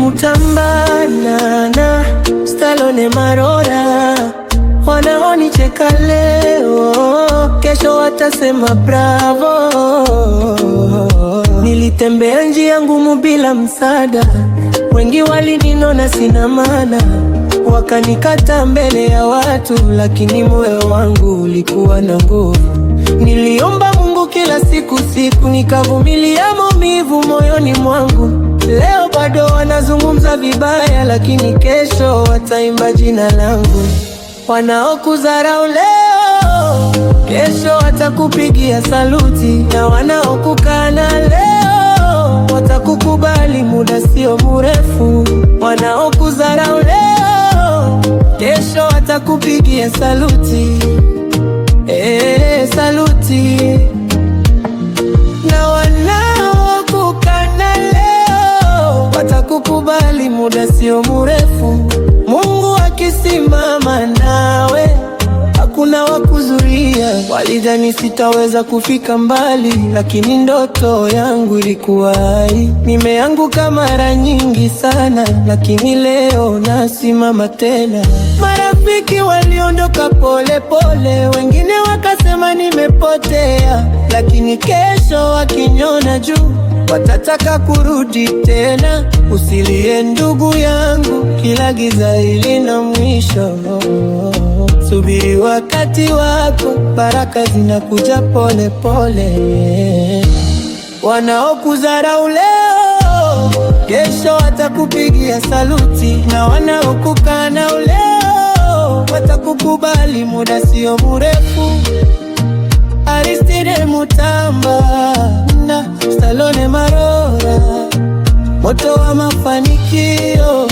Mutamba na Stallone Marora wanaonicheka leo, kesho watasema bravo. Nilitembea njia ngumu bila msaada, wengi walinona sina maana, wakanikata mbele ya watu, lakini moyo wangu ulikuwa na nguvu. Niliomba Mungu kila siku, nikavumilia maumivu moyoni mwangu. Leo bado wanazungumza vibaya, lakini kesho wataimba jina langu. Wanaokudharau leo, kesho watakupigia saluti, na wanaokukana leo, watakukubali muda sio mrefu. Wanaokudharau leo, kesho watakupigia saluti, saluti. Na wanaokukana leo, watakukubali muda sio mrefu. Mungu akisimama nawe, hakuna wakuzuia. Walidhani sitaweza kufika mbali, lakini ndoto yangu ilikuwa hai. Nimeanguka mara nyingi sana, lakini leo nasimama tena. Marafiki waliondoka pole pole, wengine wakasema nimepotea, lakini kesho wakiniona juu, watataka kurudi tena. Usilie ndugu yangu, kila giza lina mwisho. Subiri wakati wako, baraka zinakuja pole pole. Wanaokudharau leo, kesho watakupigia saluti, na wanaokukana leo, watakukubali muda sio mrefu. Aristide Mutamba na Stallone Marora, moto wa mafanikio.